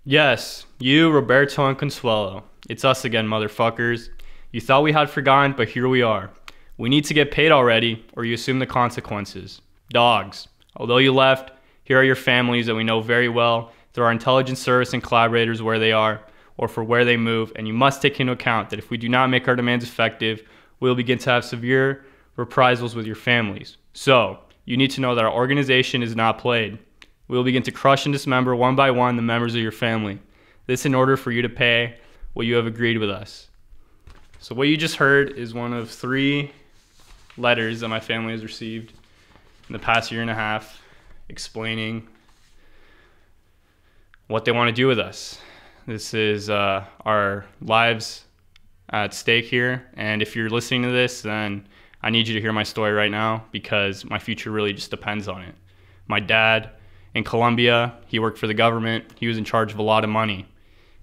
Yes, you, Roberto, and Consuelo. It's us again, motherfuckers. You thought we had forgotten, but here we are. We need to get paid already, or you assume the consequences. Dogs. Although you left, here are your families that we know very well through our intelligence service and collaborators where they are, or for where they move, and you must take into account that if we do not make our demands effective, we will begin to have severe reprisals with your families. So, you need to know that our organization is not played. We will begin to crush and dismember one by one the members of your family. This in order for you to pay what you have agreed with us. So what you just heard is one of 3 letters that my family has received in the past year and a half explaining what they want to do with us. This is our lives at stake here, and if you're listening to this, then I need you to hear my story right now because my future really just depends on it. My dad, in Colombia, he worked for the government. He was in charge of a lot of money.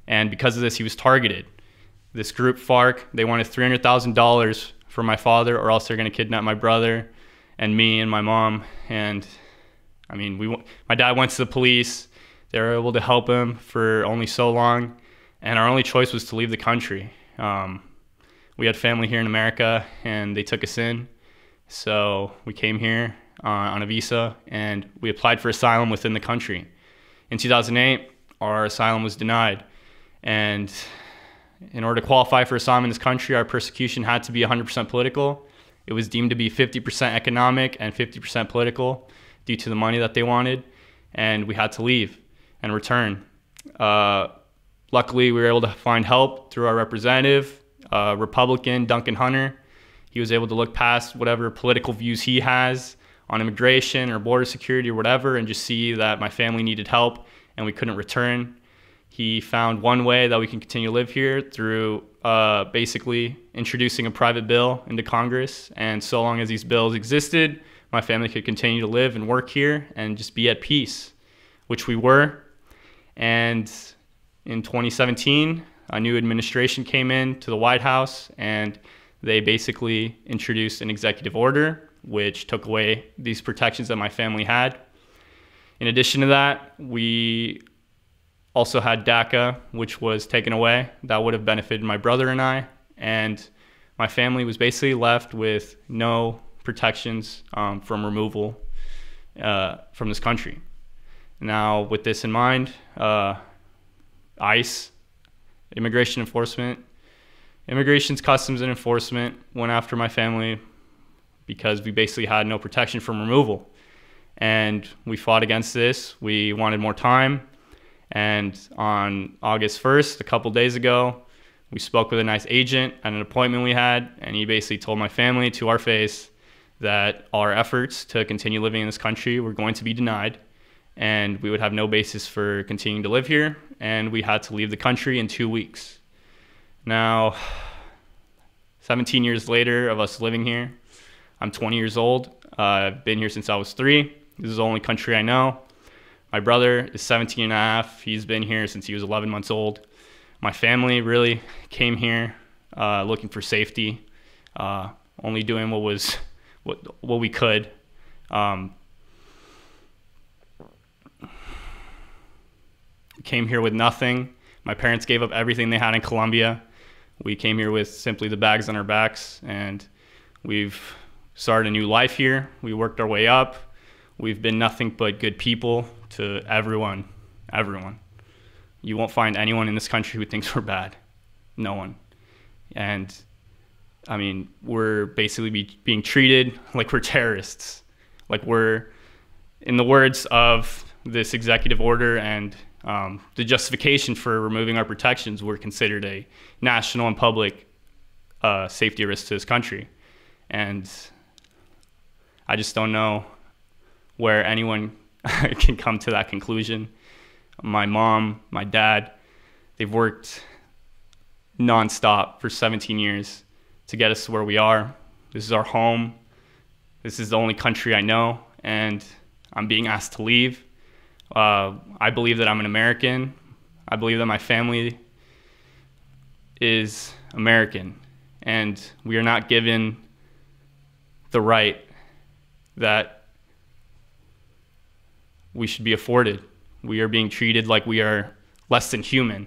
And because of this, he was targeted. This group, FARC, they wanted $300,000 for my father, or else they're going to kidnap my brother and me and my mom. And I mean, my dad went to the police. They were able to help him for only so long. And our only choice was to leave the country. We had family here in America, and they took us in. So we came here on a visa, and we applied for asylum within the country. In 2008, our asylum was denied, and in order to qualify for asylum in this country, our persecution had to be 100% political. It was deemed to be 50% economic and 50% political due to the money that they wanted, and we had to leave and return. Luckily, we were able to find help through our representative, Republican Duncan Hunter. He was able to look past whatever political views he has on immigration or border security or whatever, and just see that my family needed help and we couldn't return. He found one way that we can continue to live here through basically introducing a private bill into Congress, and so long as these bills existed, my family could continue to live and work here and just be at peace, which we were. And in 2017, a new administration came in to the White House, and they basically introduced an executive order which took away these protections that my family had. In addition to that, we also had DACA, which was taken away. That would have benefited my brother and I, and my family was basically left with no protections from removal from this country. Now, with this in mind, ICE, Immigration's Customs and Enforcement went after my family because we basically had no protection from removal. And we fought against this. We wanted more time. And on August 1st, a couple days ago, we spoke with a nice agent at an appointment we had, and he basically told my family to our face that our efforts to continue living in this country were going to be denied, and we would have no basis for continuing to live here, and we had to leave the country in 2 weeks. Now, 17 years later of us living here, I'm 20 years old. I've been here since I was 3. This is the only country I know. My brother is 17 and a half. He's been here since he was 11 months old. My family really came here looking for safety, only doing what we could. Came here with nothing. My parents gave up everything they had in Colombia. We came here with simply the bags on our backs, and we've started a new life here. We worked our way up. We've been nothing but good people to everyone. You won't find anyone in this country who thinks we're bad. No one. And I mean, we're basically being treated like we're terrorists. Like we're, in the words of this executive order and the justification for removing our protections, we're considered a national and public safety risk to this country. And I just don't know where anyone can come to that conclusion. My mom, my dad, they've worked nonstop for 17 years to get us to where we are. This is our home. This is the only country I know, and I'm being asked to leave. I believe that I'm an American. I believe that my family is American, and we are not given the right that we should be afforded. We are being treated like we are less than human.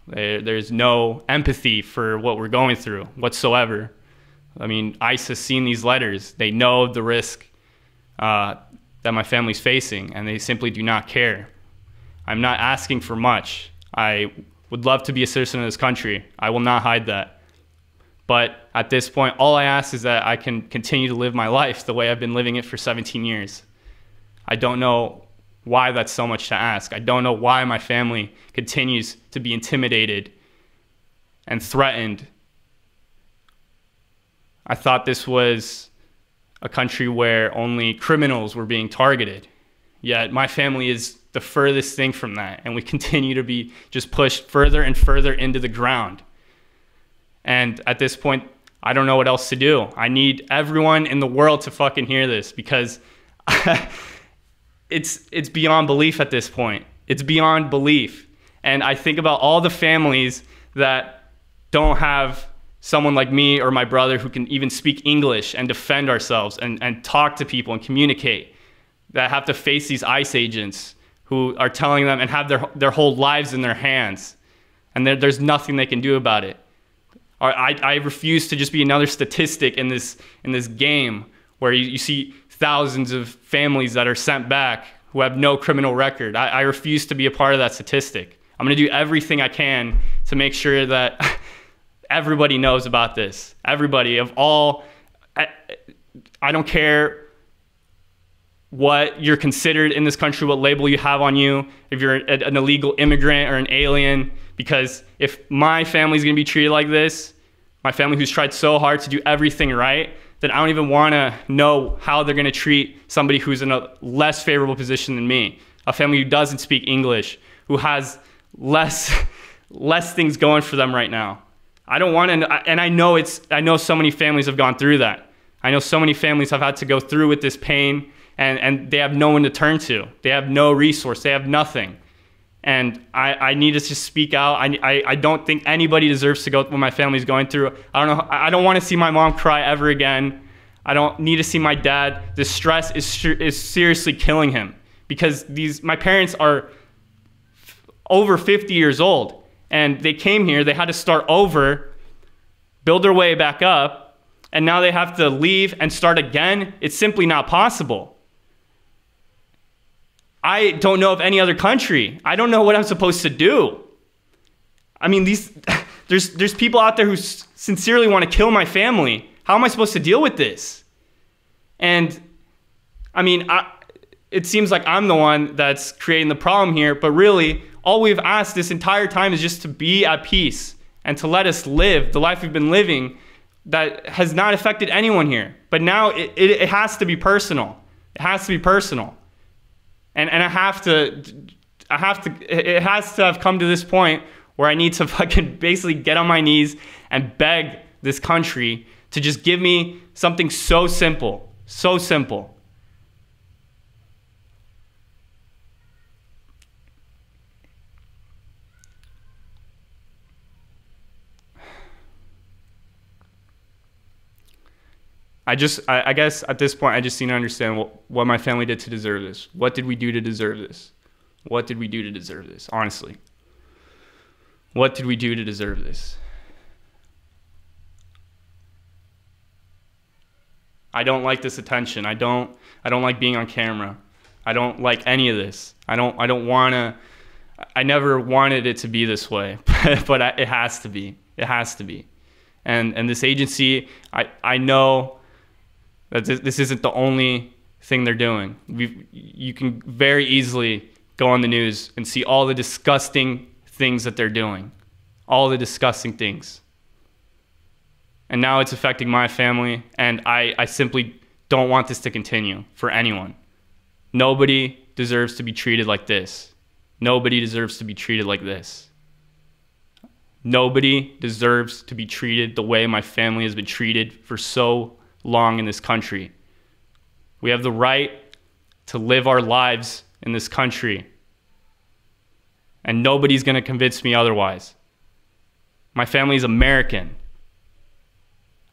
There's no empathy for what we're going through whatsoever. I mean, ICE has seen these letters. They know the risk that my family's facing, and they simply do not care. I'm not asking for much. I would love to be a citizen of this country. I will not hide that. But at this point, all I ask is that I can continue to live my life the way I've been living it for 17 years. I don't know why that's so much to ask. I don't know why my family continues to be intimidated and threatened. I thought this was a country where only criminals were being targeted. Yet my family is the furthest thing from that, and we continue to be just pushed further and further into the ground. And at this point, I don't know what else to do. I need everyone in the world to fucking hear this, because it's beyond belief at this point. It's beyond belief. And I think about all the families that don't have someone like me or my brother who can even speak English and defend ourselves and talk to people and communicate, that have to face these ICE agents who are telling them and have their whole lives in their hands. And there's nothing they can do about it. I refuse to just be another statistic in this game where you see thousands of families that are sent back who have no criminal record. I refuse to be a part of that statistic. I'm going to do everything I can to make sure that everybody knows about this. Everybody of all, I don't care what you're considered in this country, what label you have on you, if you're an illegal immigrant or an alien, because if my family's going to be treated like this, my family who's tried so hard to do everything right, then I don't even want to know how they're going to treat somebody who's in a less favorable position than me, a family who doesn't speak English, who has less things going for them right now. I don't want to, and I know so many families have gone through that. I know so many families have had to go through with this pain, and they have no one to turn to. They have no resource. They have nothing. And I need to just speak out. I don't think anybody deserves to go through what my family's going through. I don't want to see my mom cry ever again. I don't need to see my dad. The stress is seriously killing him, because my parents are over 50 years old, and they came here. They had to start over, build their way back up, and now they have to leave and start again. It's simply not possible. I don't know of any other country. I don't know what I'm supposed to do. I mean, there's people out there who sincerely want to kill my family. How am I supposed to deal with this? And I mean, it seems like I'm the one that's creating the problem here, but really, all we've asked this entire time is just to be at peace and to let us live the life we've been living that has not affected anyone here. But now it has to be personal. It has to be personal. And it has to have come to this point where I need to fucking basically get on my knees and beg this country to just give me something so simple, so simple. I guess at this point, I just need to understand what my family did to deserve this. What did we do to deserve this? What did we do to deserve this? Honestly. What did we do to deserve this? I don't like this attention. I don't like being on camera. I don't like any of this. I never wanted it to be this way, but it has to be. It has to be. And this agency, I know that this isn't the only thing they're doing. You can very easily go on the news and see all the disgusting things that they're doing. All the disgusting things. And now it's affecting my family, and I simply don't want this to continue for anyone. Nobody deserves to be treated like this. Nobody deserves to be treated like this. Nobody deserves to be treated the way my family has been treated for so long in this country. We have the right to live our lives in this country, and nobody's going to convince me otherwise. My family is American.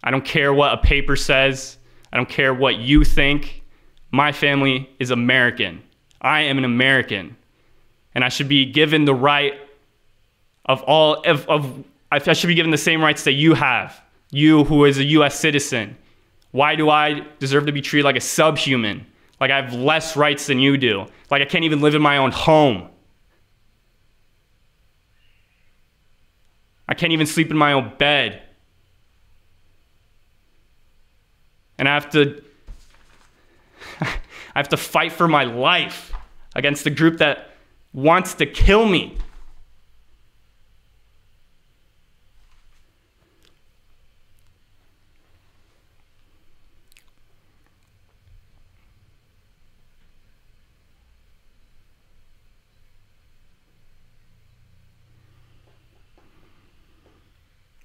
I don't care what a paper says. I don't care what you think. My family is American. I am an American, and I should be given the right I should be given the same rights that you have. You who is a U.S. citizen. Why do I deserve to be treated like a subhuman? Like I have less rights than you do. Like I can't even live in my own home. I can't even sleep in my own bed. And I have to fight for my life against a group that wants to kill me.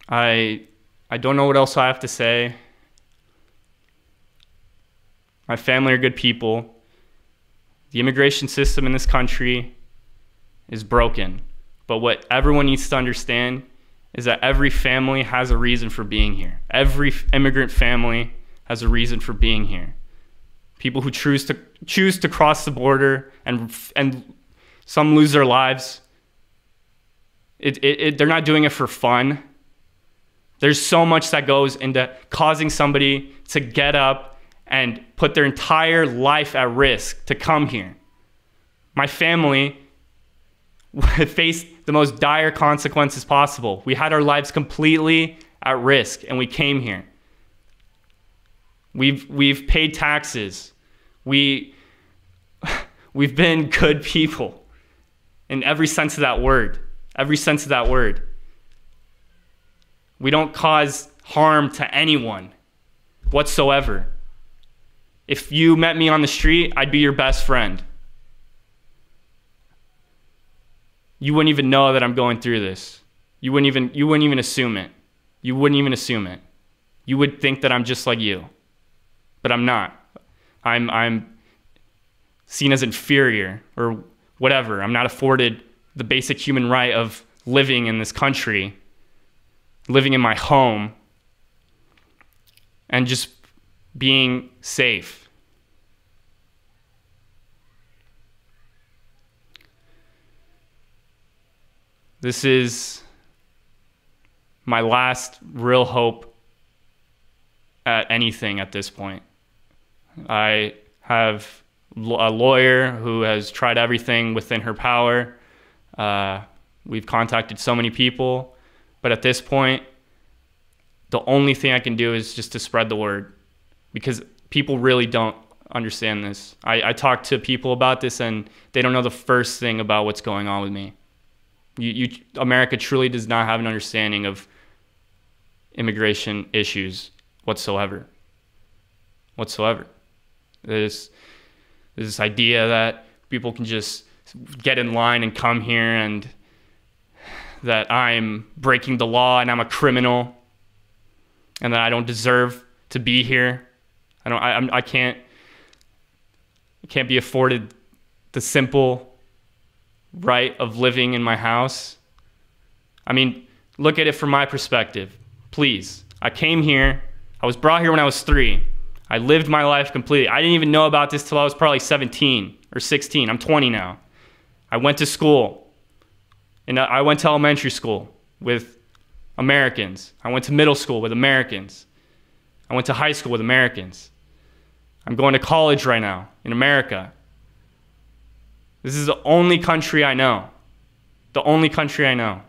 I don't know what else I have to say. My family are good people. The immigration system in this country is broken. But what everyone needs to understand is that every family has a reason for being here. Every immigrant family has a reason for being here. People who choose to cross the border and some lose their lives. They're not doing it for fun. There's so much that goes into causing somebody to get up and put their entire life at risk to come here. My family faced the most dire consequences possible. We had our lives completely at risk and we came here. We've paid taxes. We've been good people in every sense of that word. Every sense of that word. We don't cause harm to anyone whatsoever. If you met me on the street, I'd be your best friend. You wouldn't even know that I'm going through this. You wouldn't even assume it. You wouldn't even assume it. You would think that I'm just like you. But I'm not. I'm seen as inferior or whatever. I'm not afforded the basic human right of living in this country, living in my home, and just being safe. This is my last real hope at anything at this point. I have a lawyer who has tried everything within her power. We've contacted so many people, but at this point, the only thing I can do is just to spread the word, because people really don't understand this. I talk to people about this and they don't know the first thing about what's going on with me. America truly does not have an understanding of immigration issues whatsoever. There's this idea that people can just get in line and come here, and that I'm breaking the law and I'm a criminal, and that I don't deserve to be here. I can't be afforded the simple right of living in my house. I mean, look at it from my perspective, please. I came here. I was brought here when I was 3. I lived my life completely. I didn't even know about this till I was probably 17 or 16. I'm 20 now. I went to school, and I went to elementary school with Americans. I went to middle school with Americans. I went to high school with Americans. I'm going to college right now in America. This is the only country I know. The only country I know.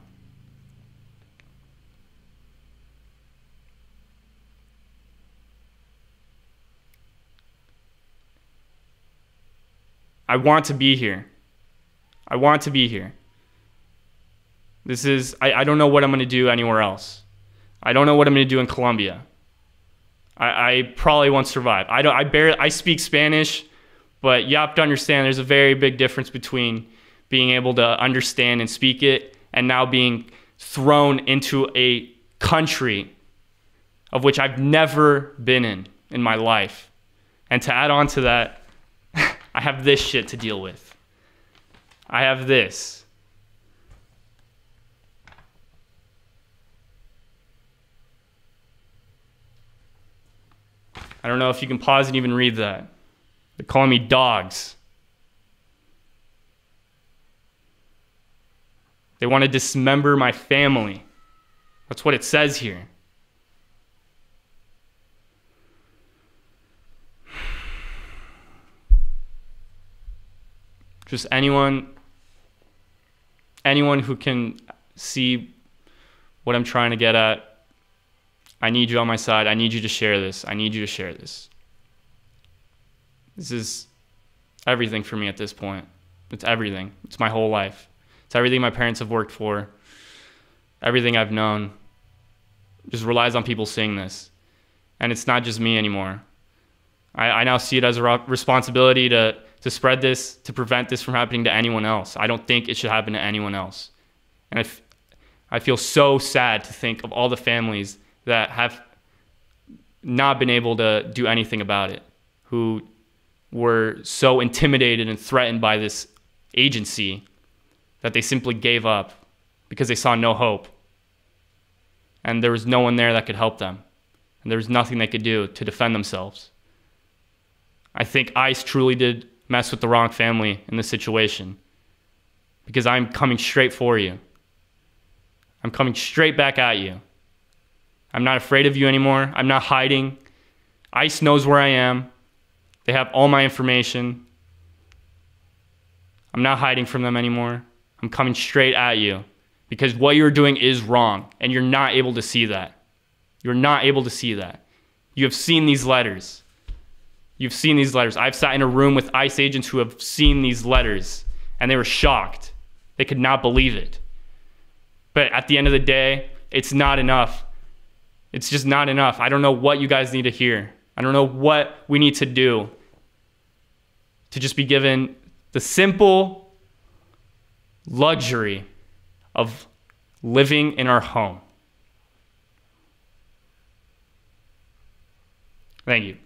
I want to be here. I want to be here. I don't know what I'm going to do anywhere else. I don't know what I'm going to do in Colombia. I probably won't survive. I speak Spanish, but you have to understand there's a very big difference between being able to understand and speak it and now being thrown into a country of which I've never been in my life. And to add on to that, I have this shit to deal with. I have this. I don't know if you can pause and even read that. They're calling me dogs. They want to dismember my family. That's what it says here. Just anyone who can see what I'm trying to get at, I need you on my side. I need you to share this. I need you to share this. This is everything for me at this point. It's everything. It's my whole life. It's everything my parents have worked for. Everything I've known just relies on people seeing this. And it's not just me anymore. I now see it as a responsibility to spread this, to prevent this from happening to anyone else. I don't think it should happen to anyone else. And I feel so sad to think of all the families that have not been able to do anything about it, who were so intimidated and threatened by this agency that they simply gave up because they saw no hope. And there was no one there that could help them. And there was nothing they could do to defend themselves. I think ICE truly did mess with the wrong family in this situation, because I'm coming straight for you. I'm coming straight back at you. I'm not afraid of you anymore. I'm not hiding. ICE knows where I am. They have all my information. I'm not hiding from them anymore. I'm coming straight at you, because what you're doing is wrong, and you're not able to see that. You're not able to see that. You have seen these letters. You've seen these letters. I've sat in a room with ICE agents who have seen these letters, and they were shocked. They could not believe it. But at the end of the day, it's not enough. It's just not enough. I don't know what you guys need to hear. I don't know what we need to do to just be given the simple luxury of living in our home. Thank you.